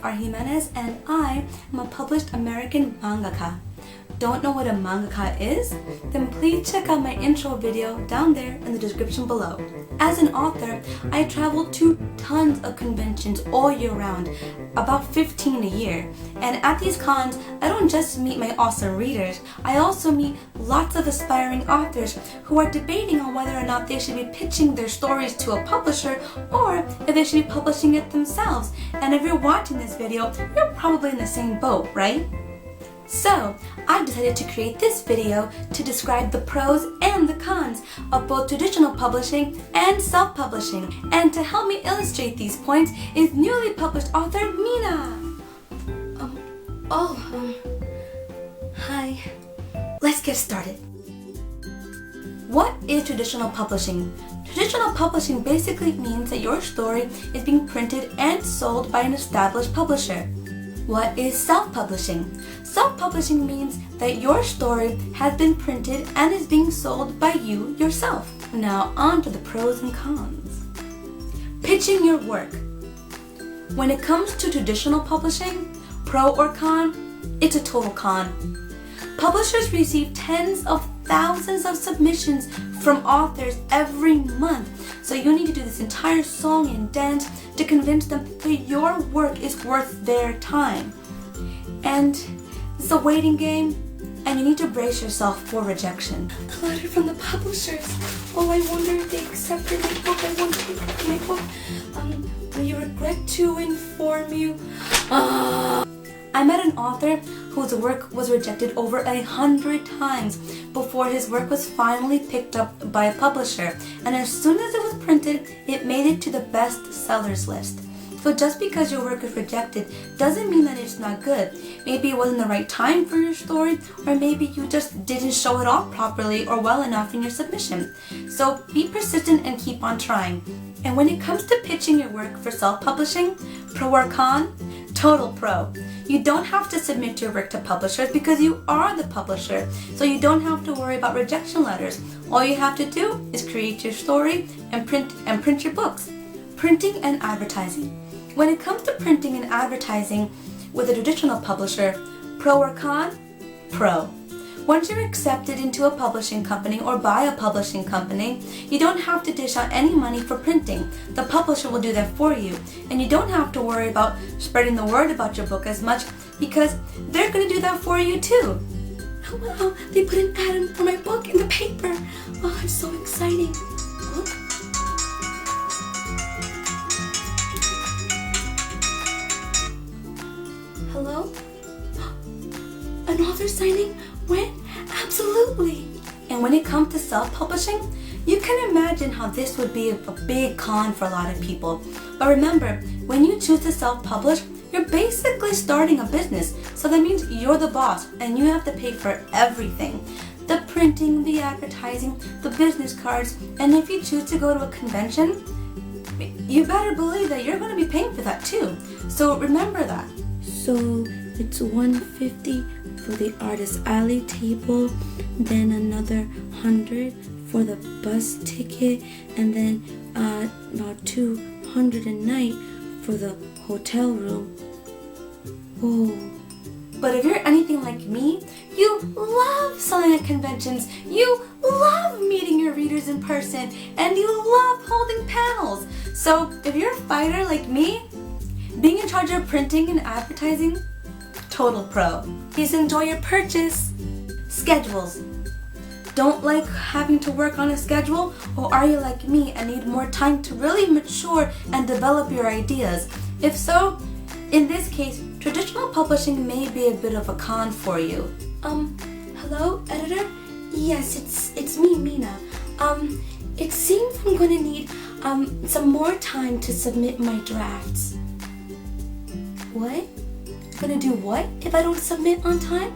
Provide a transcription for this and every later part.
Jimenez, and I am a published American mangaka. Don't know what a mangaka is? Then please check out my intro video down there in the description below. As an author, I travel to tons of conventions all year round, about 15 a year. And at these cons, I don't just meet my awesome readers, I also meet lots of aspiring authors who are debating on whether or not they should be pitching their stories to a publisher or if they should be publishing it themselves. And if you're watching this video, you're probably in the same boat, right? So, I've decided to create this video to describe the pros and the cons of both traditional publishing and self-publishing. And to help me illustrate these points is newly published author Mina. Hi. Let's get started. What is traditional publishing? Traditional publishing basically means that your story is being printed and sold by an established publisher. What is self-publishing? Self-publishing means that your story has been printed and is being sold by you yourself. Now on to the pros and cons. Pitching your work. When it comes to traditional publishing, pro or con, it's a total con. Publishers receive tens of thousands of submissions from authors every month, so you need to do this entire song and dance to convince them that your work is worth their time. And it's a waiting game, and you need to brace yourself for rejection. A letter from the publishers. Oh, I wonder if they accepted my book. I wonder if they accepted my book. We regret to inform you. I met an author whose work was rejected over 100 times before his work was finally picked up by a publisher, and as soon as it was printed, it made it to the best sellers list. So just because your work is rejected doesn't mean that it's not good. Maybe it wasn't the right time for your story, or maybe you just didn't show it off properly or well enough in your submission. So be persistent and keep on trying. And when it comes to pitching your work for self-publishing, pro or con? Total pro. You don't have to submit your work to publishers because you are the publisher, so you don't have to worry about rejection letters. All you have to do is create your story and print your books. Printing and advertising. When it comes to printing and advertising with a traditional publisher, pro or con? Pro. Once you're accepted into a publishing company or by a publishing company, you don't have to dish out any money for printing. The publisher will do that for you, and you don't have to worry about spreading the word about your book as much because they're going to do that for you too. Oh wow, they put an ad for my book in the paper. Oh, it's so exciting. Hello? An author signing? When? Absolutely! And when it comes to self-publishing, you can imagine how this would be a big con for a lot of people. But remember, when you choose to self-publish, you're basically starting a business. So that means you're the boss and you have to pay for everything. The printing, the advertising, the business cards, and if you choose to go to a convention, you better believe that you're going to be paying for that too. So remember that. So it's $150 for the Artist Alley table, then another $100 for the bus ticket, and then about $200 a night for the hotel room. Whoa. But if you're anything like me, you love selling at conventions, you love meeting your readers in person, and you love holding panels. So if you're a fighter like me, being in charge of printing and advertising, total pro. Please enjoy your purchase. Schedules. Don't like having to work on a schedule, or are you like me and need more time to really mature and develop your ideas? If so, in this case, traditional publishing may be a bit of a con for you. Hello, editor? Yes, it's me, Mina. It seems I'm gonna need some more time to submit my drafts. What? Gonna do what if I don't submit on time?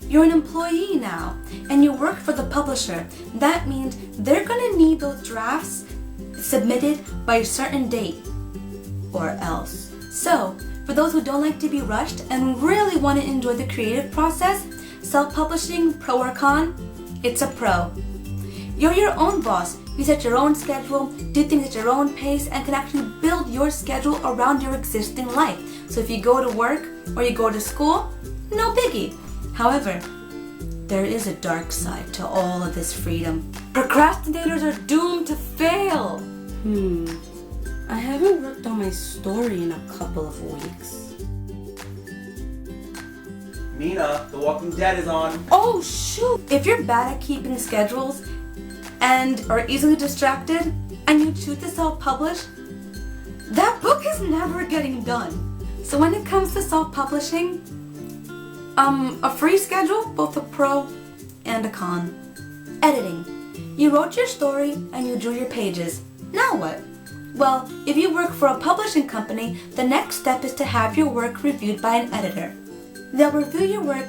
You're an employee now, and you work for the publisher. That means they're gonna need those drafts submitted by a certain date, or else. So, for those who don't like to be rushed and really want to enjoy the creative process, self-publishing, pro or con? It's a pro. You're your own boss. You set your own schedule, do things at your own pace, and can actually build your schedule around your existing life. So if you go to work or you go to school, no biggie. However, there is a dark side to all of this freedom. Procrastinators are doomed to fail. I haven't worked on my story in a couple of weeks. Mina, The Walking Dead is on. Oh shoot! If you're bad at keeping schedules and are easily distracted and you choose to self-publish, that book is never getting done. So when it comes to self-publishing, a free schedule, both a pro and a con. Editing. You wrote your story and you drew your pages. Now what? Well, if you work for a publishing company, the next step is to have your work reviewed by an editor. They'll review your work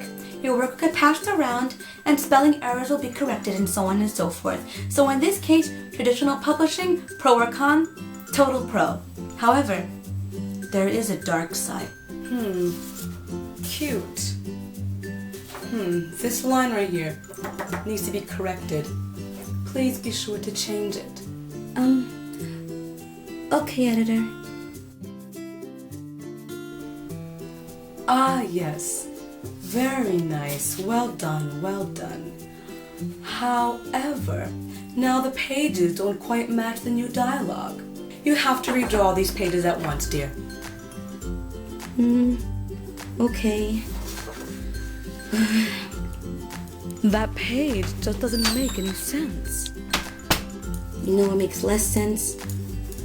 will get passed around, and spelling errors will be corrected, and so on and so forth. So in this case, traditional publishing, pro or con, total pro. However, there is a dark side. Cute. This line right here needs to be corrected. Please be sure to change it. Okay, editor. Ah, yes. Very nice. Well done, well done. However, now the pages don't quite match the new dialogue. You have to redraw these pages at once, dear. Okay. That page just doesn't make any sense. You know what makes less sense?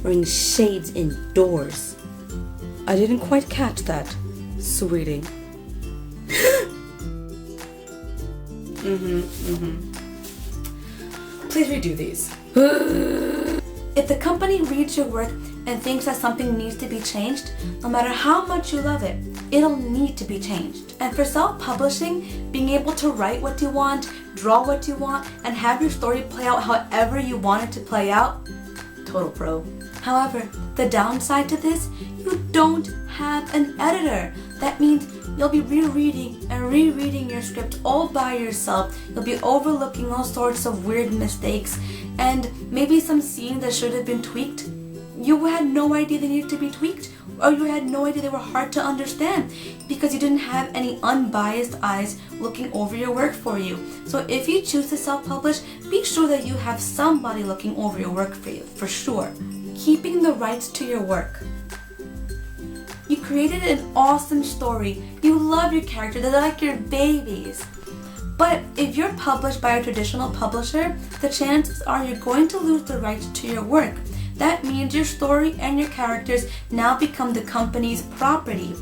Wearing shades indoors. I didn't quite catch that, sweetie. Please redo these. If the company reads your work and thinks that something needs to be changed, no matter how much you love it, it'll need to be changed. And for self-publishing, being able to write what you want, draw what you want, and have your story play out however you want it to play out, total pro. However, the downside to this, you don't have an editor. That means you'll be rereading and rereading your script all by yourself. You'll be overlooking all sorts of weird mistakes, and maybe some scenes that should have been tweaked, you had no idea they needed to be tweaked, or you had no idea they were hard to understand because you didn't have any unbiased eyes looking over your work for you. So if you choose to self-publish, be sure that you have somebody looking over your work for you, for sure. Keeping the rights to your work. You created an awesome story. You love your character. They're like your babies. But if you're published by a traditional publisher, the chances are you're going to lose the rights to your work. That means your story and your characters now become the company's property.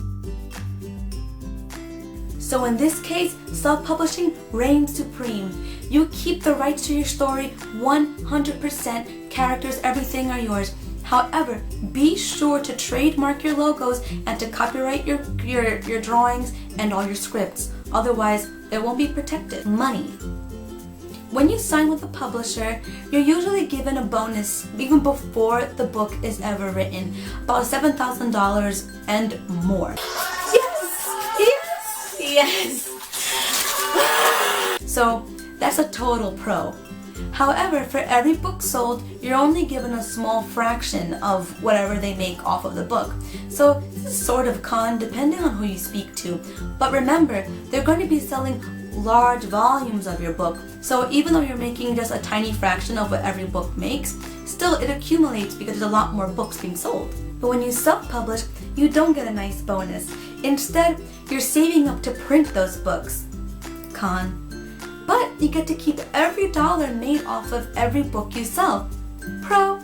So in this case, self-publishing reigns supreme. You keep the rights to your story 100%, characters, everything are yours. However, be sure to trademark your logos and to copyright your drawings and all your scripts. Otherwise, they won't be protected. Money. When you sign with a publisher, you're usually given a bonus even before the book is ever written, about $7,000 and more. Yes! So that's a total pro. However, for every book sold, you're only given a small fraction of whatever they make off of the book. So this is sort of con depending on who you speak to. But remember, they're going to be selling large volumes of your book. So even though you're making just a tiny fraction of what every book makes, still it accumulates because there's a lot more books being sold. But when you self-publish, you don't get a nice bonus. Instead, you're saving up to print those books. Con. But you get to keep every dollar made off of every book you sell. Pro.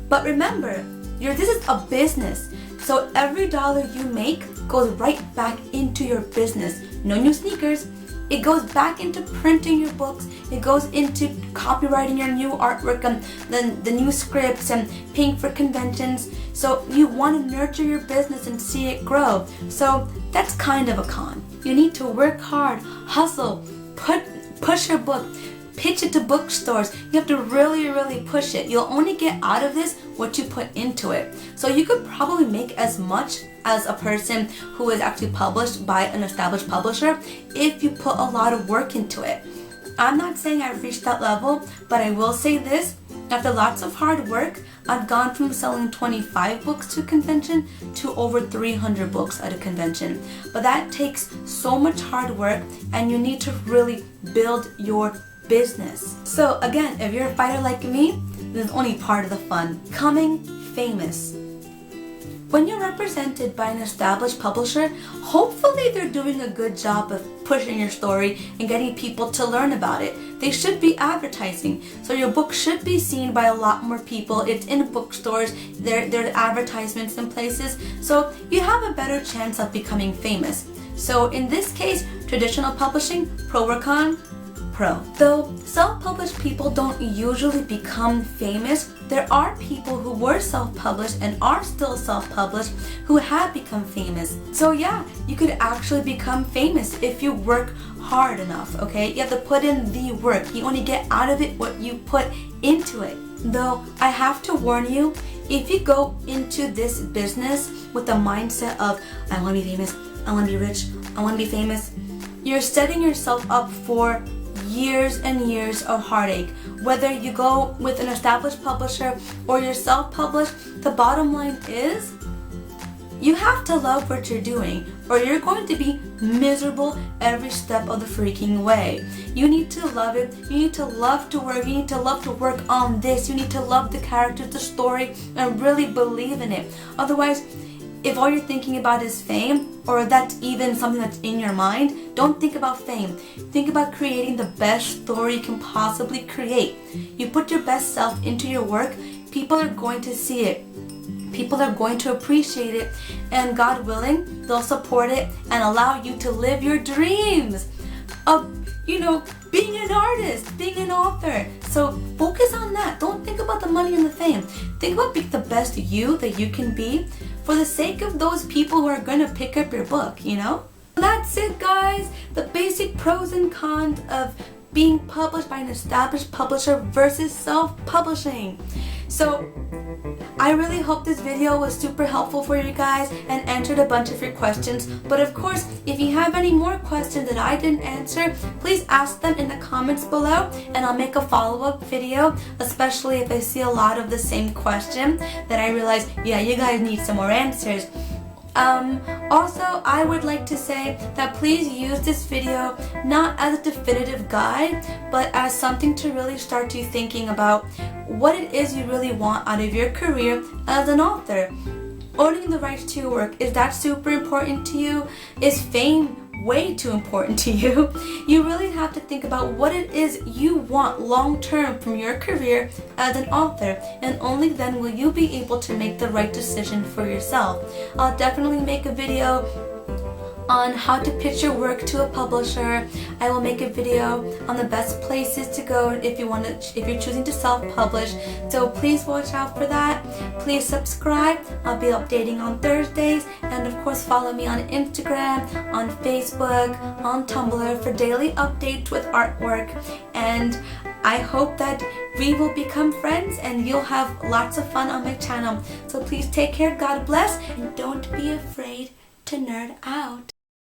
But remember, this is a business. So every dollar you make goes right back into your business. No new sneakers. It goes back into printing your books. It goes into copywriting your new artwork and the new scripts and paying for conventions. So you want to nurture your business and see it grow. So that's kind of a con. You need to work hard, hustle, push your book, pitch it to bookstores. You have to really, really push it. You'll only get out of this what you put into it. So you could probably make as much as a person who is actually published by an established publisher if you put a lot of work into it. I'm not saying I've reached that level, but I will say this. After lots of hard work, I've gone from selling 25 books to a convention to over 300 books at a convention. But that takes so much hard work, and you need to really build your business. So again, if you're a fighter like me, this is only part of the fun. Becoming famous. When you're represented by an established publisher, hopefully they're doing a good job of pushing your story and getting people to learn about it. They should be advertising. So your book should be seen by a lot more people. It's in bookstores, there are advertisements in places. So you have a better chance of becoming famous. So in this case, traditional publishing, pro or con? Pro. Though self-published people don't usually become famous, there are people who were self-published and are still self-published who have become famous. So yeah, you could actually become famous if you work hard enough, okay? You have to put in the work. You only get out of it what you put into it. Though I have to warn you, if you go into this business with the mindset of, I want to be famous, I want to be rich, I want to be famous, you're setting yourself up for years and years of heartache. Whether you go with an established publisher or you're self-published, the bottom line is you have to love what you're doing, or you're going to be miserable every step of the freaking way. You need to love it. You need to love to work. You need to love to work on this. You need to love the characters, the story, and really believe in it. Otherwise, if all you're thinking about is fame, or that's even something that's in your mind, don't think about fame. Think about creating the best story you can possibly create. You put your best self into your work, people are going to see it. People are going to appreciate it, and God willing, they'll support it and allow you to live your dreams of, being an artist, being an author. So focus on that. Don't think about the money and the fame. Think about being the best you that you can be for the sake of those people who are going to pick up your book, That's it, guys. The basic pros and cons of being published by an established publisher versus self-publishing. So I really hope this video was super helpful for you guys and answered a bunch of your questions. But of course, if you have any more questions that I didn't answer, please ask them in the comments below and I'll make a follow-up video, especially if I see a lot of the same question that I realize, yeah, you guys need some more answers. Also, I would like to say that please use this video not as a definitive guide, but as something to really start you thinking about what it is you really want out of your career as an author. Owning the rights to your work, is that super important to you? Is fame way too important to you? You really have to think about what it is you want long term from your career as an author, and only then will you be able to make the right decision for yourself. I'll definitely make a video on how to pitch your work to a publisher. I will make a video on the best places to go if you're choosing to self-publish. So please watch out for that. Please subscribe. I'll be updating on Thursdays, and of course follow me on Instagram, on Facebook, on Tumblr for daily updates with artwork. And I hope that we will become friends and you'll have lots of fun on my channel. So please take care, God bless, and don't be afraid to nerd out.